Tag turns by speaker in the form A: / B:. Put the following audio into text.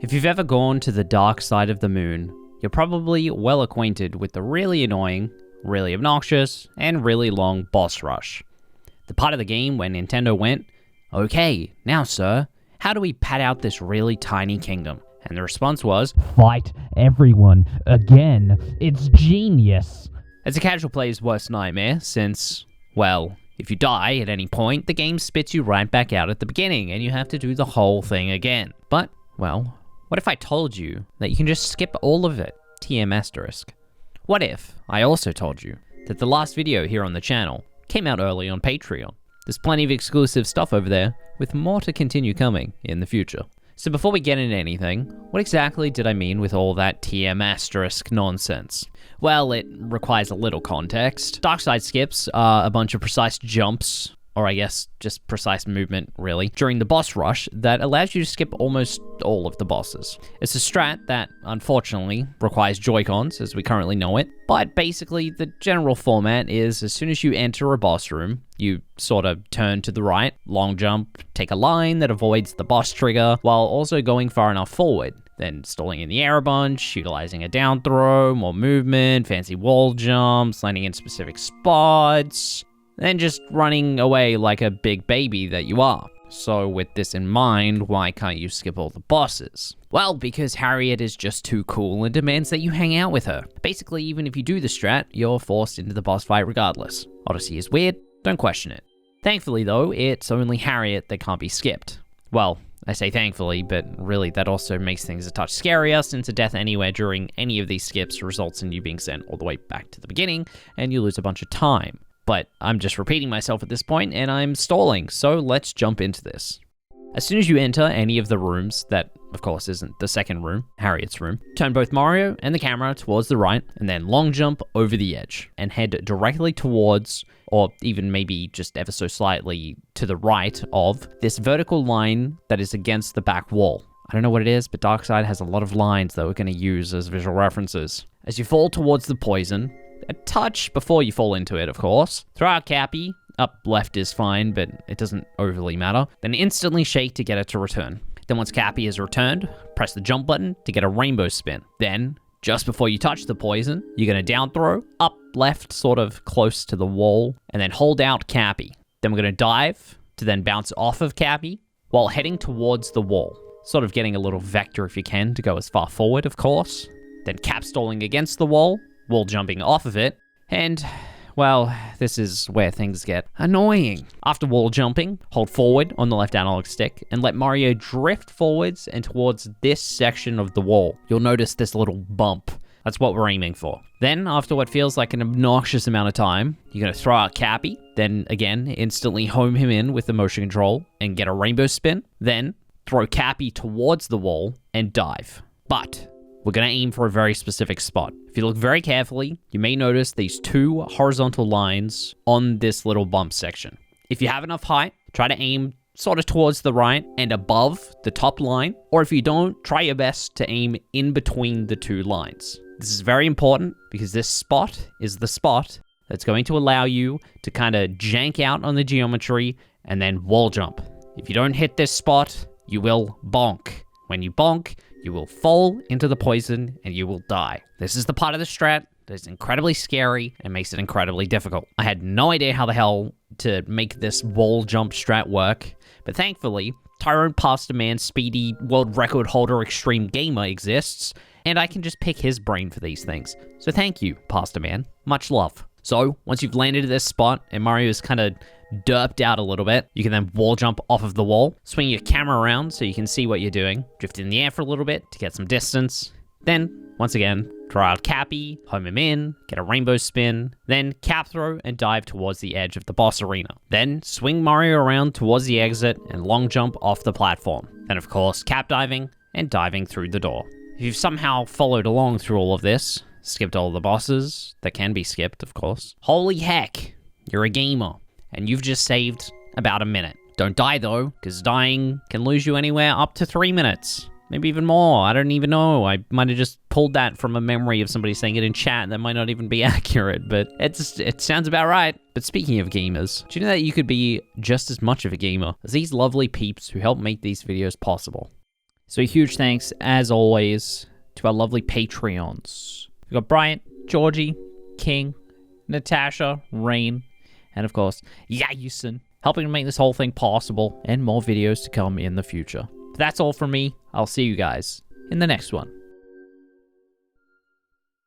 A: If you've ever gone to the dark side of the moon, you're probably well acquainted with the really annoying, really obnoxious, and really long boss rush. The part of the game where Nintendo went, "Okay, now sir, how do we pad out this really tiny kingdom?" And the response was,
B: "Fight everyone again. It's genius."
A: It's a casual player's worst nightmare since, well, if you die at any point, the game spits you right back out at the beginning and you have to do the whole thing again. But, well, what if I told you that you can just skip all of it? TM**. What if I also told you that the last video here on the channel came out early on Patreon? There's plenty of exclusive stuff over there, with more to continue coming in the future. So before we get into anything, what exactly did I mean with all that TM* nonsense? Well, it requires a little context. Darkside skips are a bunch of precise jumps, or I guess just precise movement, really, during the boss rush that allows you to skip almost all of the bosses. It's a strat that, unfortunately, requires Joy-Cons as we currently know it, but basically the general format is as soon as you enter a boss room, you sort of turn to the right, long jump, take a line that avoids the boss trigger, while also going far enough forward, then stalling in the air a bunch, utilizing a down throw, more movement, fancy wall jumps, landing in specific spots, then just running away like a big baby that you are. So with this in mind, why can't you skip all the bosses? Well, because Hariet is just too cool and demands that you hang out with her. Basically, even if you do the strat, you're forced into the boss fight regardless. Odyssey is weird, don't question it. Thankfully though, it's only Hariet that can't be skipped. Well, I say thankfully, but really that also makes things a touch scarier since a death anywhere during any of these skips results in you being sent all the way back to the beginning and you lose a bunch of time. But I'm just repeating myself at this point and I'm stalling, so let's jump into this. As soon as you enter any of the rooms, that of course isn't the second room, Hariet's room, turn both Mario and the camera towards the right and then long jump over the edge and head directly towards, or even maybe just ever so slightly to the right of, this vertical line that is against the back wall. I don't know what it is, but Darkside has a lot of lines that we're going to use as visual references. As you fall towards the poison, a touch before you fall into it, of course, throw out Cappy. Up left is fine, but it doesn't overly matter. Then instantly shake to get it to return. Then once Cappy is returned, press the jump button to get a rainbow spin. Then, just before you touch the poison, you're going to down throw, up left, sort of close to the wall, and then hold out Cappy. Then we're going to dive to then bounce off of Cappy while heading towards the wall. Sort of getting a little vector if you can to go as far forward, of course. Then cap stalling against the wall jumping off of it, and, well, this is where things get annoying. After wall jumping, hold forward on the left analog stick and let Mario drift forwards and towards this section of the wall. You'll notice this little bump. That's what we're aiming for. Then, after what feels like an obnoxious amount of time, you're going to throw out Cappy, then again, instantly home him in with the motion control and get a rainbow spin, then throw Cappy towards the wall and dive. But we're going to aim for a very specific spot. If you look very carefully, you may notice these two horizontal lines on this little bump section. If you have enough height, try to aim sort of towards the right and above the top line, or if you don't, try your best to aim in between the two lines. This is very important because this spot is the spot that's going to allow you to kind of jank out on the geometry and then wall jump. If you don't hit this spot, you will bonk. When you bonk, you will fall into the poison and you will die. This is the part of the strat that is incredibly scary and makes it incredibly difficult. I had no idea how the hell to make this wall jump strat work, but thankfully, Tyrone Pasta Man Speedy World Record Holder Extreme Gamer exists, and I can just pick his brain for these things. So thank you, Pasta Man. Much love. So, once you've landed at this spot and Mario is kind of derped out a little bit, you can then wall jump off of the wall, swing your camera around so you can see what you're doing, drift in the air for a little bit to get some distance, then, once again, draw out Cappy, home him in, get a rainbow spin, then cap throw and dive towards the edge of the boss arena. Then, swing Mario around towards the exit and long jump off the platform. Then, of course, cap diving and diving through the door. If you've somehow followed along through all of this, skipped all the bosses, that can be skipped, of course, holy heck, you're a gamer. And you've just saved about a minute. Don't die though, because dying can lose you anywhere up to 3 minutes. Maybe even more, I don't even know. I might have just pulled that from a memory of somebody saying it in chat that might not even be accurate, but it sounds about right. But speaking of gamers, do you know that you could be just as much of a gamer as these lovely peeps who help make these videos possible? So a huge thanks, as always, to our lovely Patreons. We've got Bryant, Georgie, King, Natasha, Rain, and of course, Yason, helping to make this whole thing possible, and more videos to come in the future. But that's all from me. I'll see you guys in the next one.